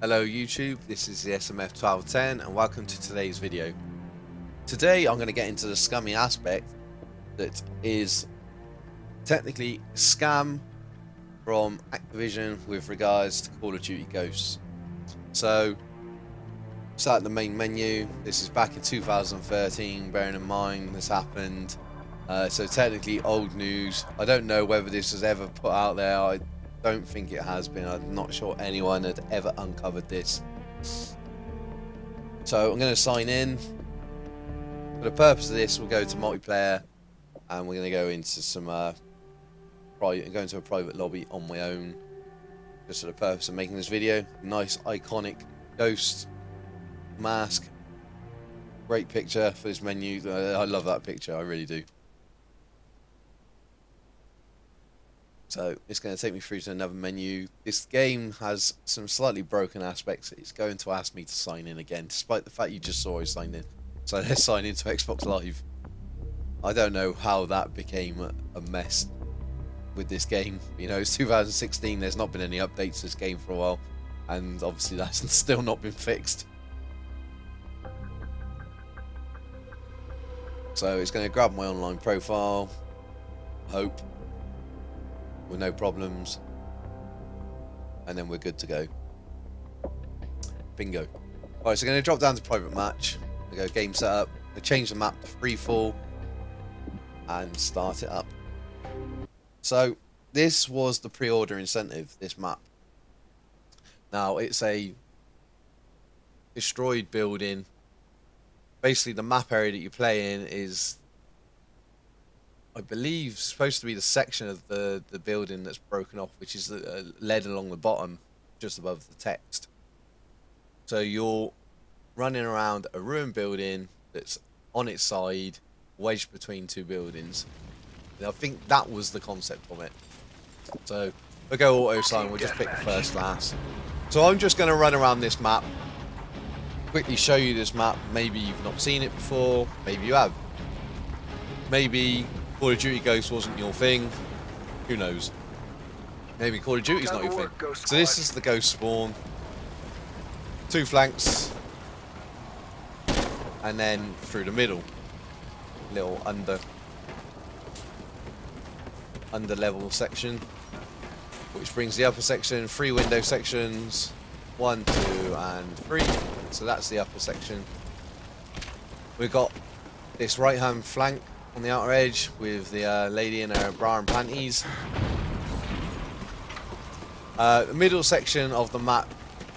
Hello YouTube, this is the SMF1210 and welcome to today's video. Today I'm going to get into the scummy aspect that is technically a scam from Activision with regards to Call of Duty Ghosts. So, start the main menu. This is back in 2013, bearing in mind this happened. So technically old news. I don't know whether this was ever put out there. I don't think it has been. I'm not sure anyone had ever uncovered this. So I'm going to sign in. For the purpose of this, we'll go to multiplayer and we're going to go into some go into a private lobby on my own, just for the purpose of making this video. Nice iconic ghost mask, great picture for this menu. I love that picture, I really do. So it's going to take me through to another menu. This game has some slightly broken aspects. It's going to ask me to sign in again, despite the fact you just saw I signed in. So let's sign into Xbox Live. I don't know how that became a mess with this game. You know, it's 2016, there's not been any updates to this game for a while, and obviously that's still not been fixed. So it's going to grab my online profile, hope, with no problems, and then we're good to go. Bingo. Alright, so I'm going to drop down to private match. We go game setup. I change the map to freefall and start it up. So this was the pre-order incentive, this map. Now it's a destroyed building. Basically the map area that you play in is, I believe, supposed to be the section of the building that's broken off, which is led along the bottom just above the text. So you're running around a ruined building that's on its side, wedged between two buildings. And I think that was the concept of it. So we'll go auto sign, we'll just pick the first class. So I'm just going to run around this map, quickly show you this map. Maybe you've not seen it before, maybe you have. Maybe Call of Duty Ghost wasn't your thing, who knows. Maybe Call of Duty's not your thing. So this is the Ghost spawn. Two flanks. And then through the middle. Little under level section. Which brings the upper section, 3 window sections. 1, 2 and 3. So that's the upper section. We've got this right hand flank on the outer edge with the lady in her bra and panties. The middle section of the map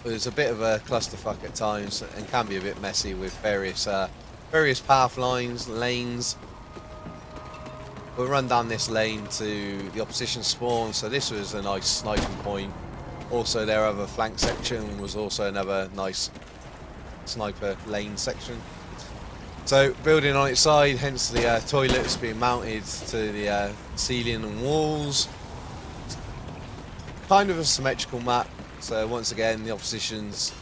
is a bit of a clusterfuck at times and can be a bit messy with various path lines, lanes. We'll run down this lane to the opposition spawn, so this was a nice sniping point. Also their other flank section was also another nice sniper lane section. So building on its side, hence the toilets being mounted to the ceiling and walls. Kind of a symmetrical map. So once again, the opposition's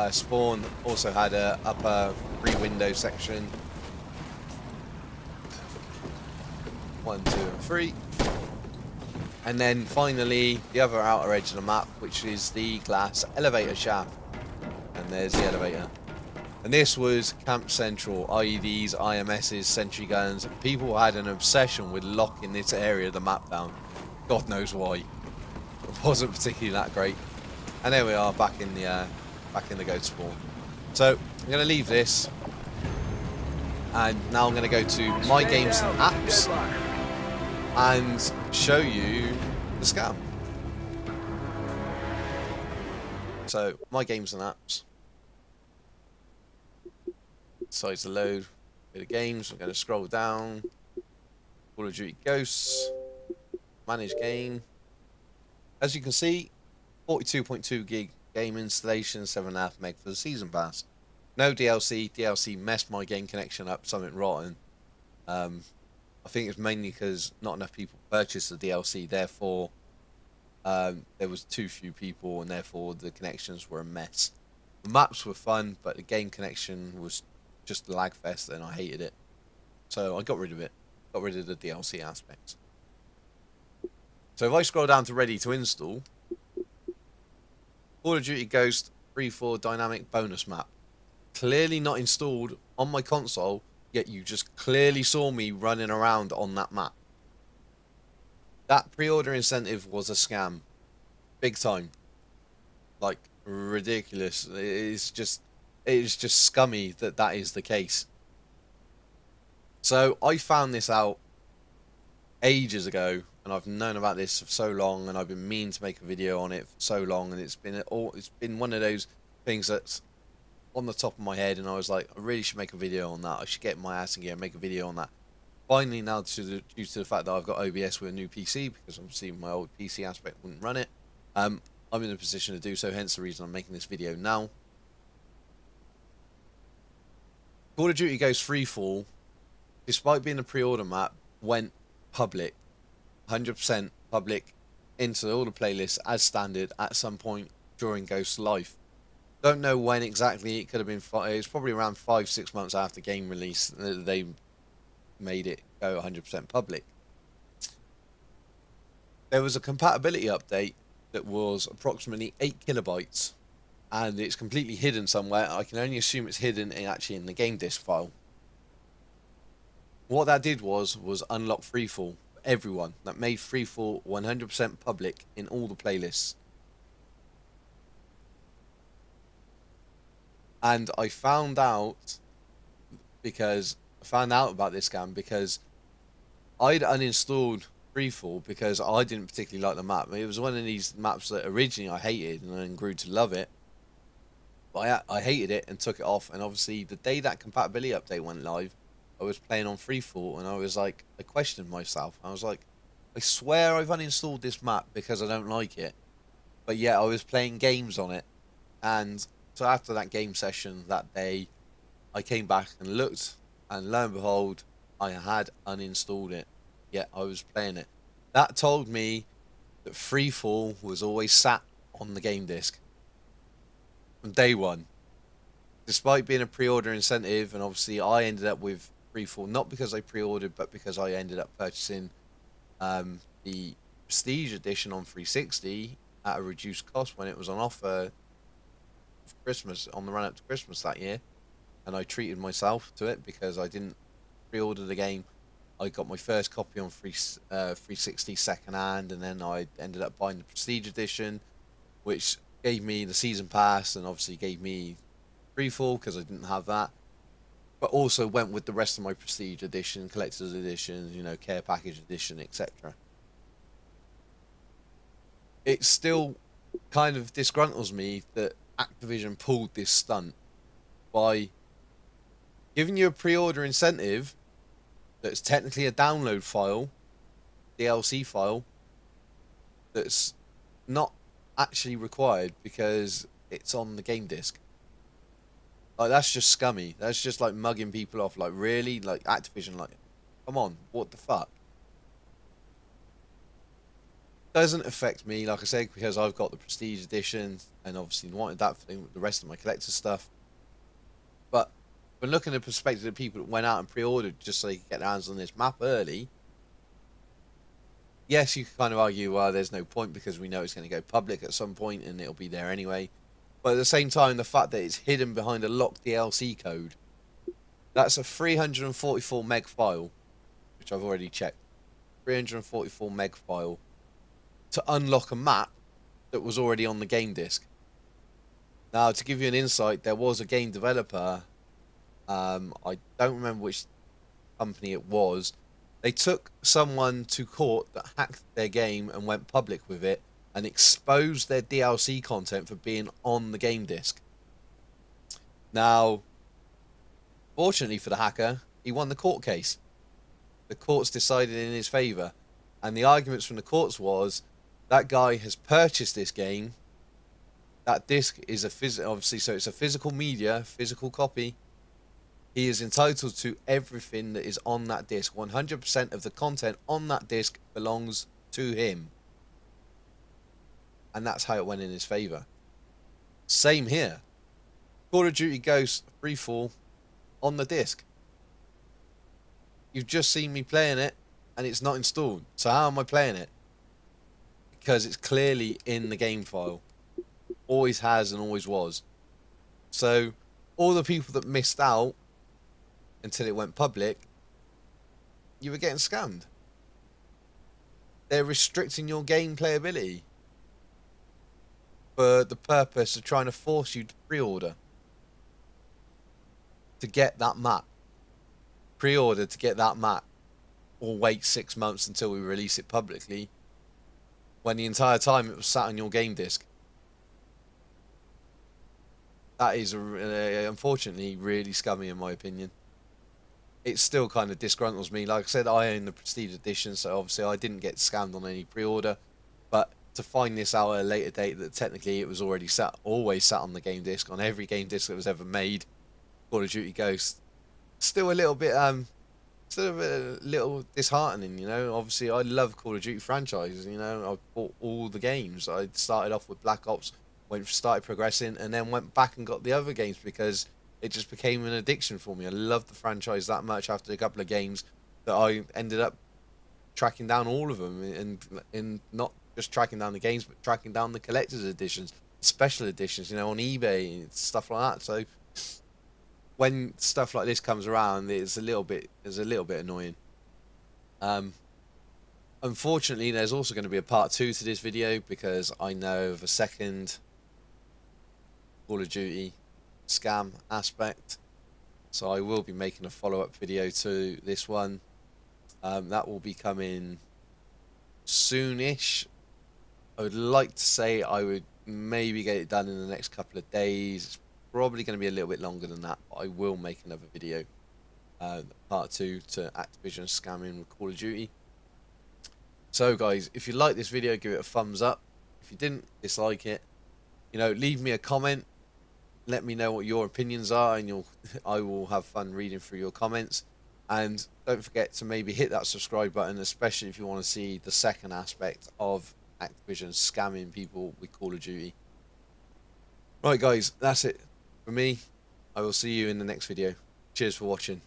spawn also had a upper 3 window section. 1, 2 and 3. And then finally the other outer edge of the map, which is the glass elevator shaft. And there's the elevator. And this was Camp Central, IEDs, IMSs, sentry guns. People had an obsession with locking this area of the map down. God knows why. It wasn't particularly that great. And there we are, back in the ghost spawn. So I'm going to leave this, and now I'm going to go to My Games and Apps and show you the scam. So My Games and Apps. Decides to load a bit of games. I'm going to scroll down. Call of Duty Ghosts. Manage game. As you can see, 42.2 gig game installation, 7.5 meg for the season pass. No DLC. DLC messed my game connection up, something rotten. I think it's mainly because not enough people purchased the DLC. Therefore, there was too few people, and therefore the connections were a mess. The maps were fun, but the game connection was just a lag fest, and I hated it. So I got rid of it. Got rid of the DLC aspects. So if I scroll down to ready to install, Call of Duty Ghost Freefall dynamic bonus map. Clearly not installed on my console, yet you just clearly saw me running around on that map. That pre-order incentive was a scam. Big time. Like, ridiculous. It is just scummy that that is the case. So I found this out ages ago, and I've known about this for so long, and I've been meaning to make a video on it for so long, and it's been one of those things that's on the top of my head, and I was like, I really should make a video on that. I should get my ass in gear and make a video on that. Finally, now due to the fact that I've got OBS with a new PC, because obviously my old PC aspect wouldn't run it, I'm in a position to do so, hence the reason I'm making this video now. Call of Duty Ghost Freefall, despite being a pre-order map, went public, 100% public, into all the playlists as standard at some point during Ghost's life. Don't know when exactly. It could have been. It was probably around 5-6 months after game release that they made it go 100% public. There was a compatibility update that was approximately 8 kilobytes, and it's completely hidden somewhere. I can only assume it's hidden actually in the game disk file. What that did was unlock Freefall for everyone. That made Freefall 100% public in all the playlists. And I found out about this scam because I'd uninstalled Freefall because I didn't particularly like the map. It was one of these maps that originally I hated and then grew to love it. But I hated it and took it off. And obviously the day that compatibility update went live, I was playing on Freefall, and I questioned myself. I was like, I swear I've uninstalled this map because I don't like it. But yeah, I was playing games on it. And so after that game session that day, I came back and looked, and lo and behold, I had uninstalled it. Yeah, I was playing it. That told me that Freefall was always sat on the game disc from day one. Despite being a pre-order incentive, and obviously I ended up with Freefall, not because I pre-ordered, but because I ended up purchasing the Prestige Edition on 360 at a reduced cost when it was on offer for Christmas, on the run-up to Christmas that year. And I treated myself to it because I didn't pre-order the game. I got my first copy on 360 second-hand, and then I ended up buying the Prestige Edition, which gave me the Season Pass, and obviously gave me Freefall because I didn't have that. But also went with the rest of my Prestige Edition, Collector's Edition, you know, Care Package Edition, etc. It still kind of disgruntles me that Activision pulled this stunt by giving you a pre-order incentive that's technically a download file, DLC file, that's not actually required because it's on the game disc. Like, that's just scummy. That's just like mugging people off. Like, really? Like, Activision, like, come on, what the fuck? Doesn't affect me, like I said, because I've got the Prestige Edition and obviously wanted that for the rest of my collector stuff. But when looking at the perspective of people that went out and pre-ordered just so they could get their hands on this map early, yes, you could kind of argue, well, there's no point because we know it's going to go public at some point and it'll be there anyway. But at the same time, the fact that it's hidden behind a locked DLC code, that's a 344 meg file, which I've already checked. 344 meg file to unlock a map that was already on the game disc. Now, to give you an insight, there was a game developer, I don't remember which company it was. They took someone to court that hacked their game and went public with it, and exposed their DLC content for being on the game disc. Now, fortunately for the hacker, he won the court case. The courts decided in his favour, and the arguments from the courts was that guy has purchased this game. That disc is obviously, so it's a physical media, physical copy. He is entitled to everything that is on that disc. 100% of the content on that disc belongs to him. And that's how it went in his favour. Same here. Call of Duty Ghost Freefall on the disc. You've just seen me playing it and it's not installed. So how am I playing it? Because it's clearly in the game file. always has and always was. So all the people that missed out until it went public, you were getting scammed. They're restricting your game playability for the purpose of trying to force you to pre-order to get that map. Pre-order to get that map, or wait 6 months until we release it publicly, when the entire time it was sat on your game disc. That is unfortunately really scummy in my opinion. It still kind of disgruntles me. Like I said, I own the Prestige Edition, so obviously I didn't get scammed on any pre-order. But to find this out at a later date, that technically it was already always sat on the game disc, on every game disc that was ever made, Call of Duty Ghost, still a little bit still a little disheartening, you know. Obviously I love Call of Duty franchise, you know. I bought all the games. I started off with Black Ops, started progressing, and then went back and got the other games because it just became an addiction for me. I loved the franchise that much after a couple of games that I ended up tracking down all of them, and not just tracking down the games, but tracking down the collector's editions, special editions, you know, on eBay and stuff like that. So when stuff like this comes around, it's a little bit annoying. Unfortunately, there's also going to be a part 2 to this video because I know of a second Call of Duty scam aspect, so I will be making a follow-up video to this one. That will be coming soonish. I would like to say I would maybe get it done in the next couple of days. It's probably going to be a little bit longer than that, but I will make another video, part 2 to Activision scamming with Call of Duty. So guys, if you like this video, give it a thumbs up. If you didn't, dislike it. You know, leave me a comment. Let me know what your opinions are, and I will have fun reading through your comments. And don't forget to maybe hit that subscribe button, especially if you want to see the second aspect of Activision scamming people with Call of Duty. Right guys, that's it for me. I will see you in the next video. Cheers for watching.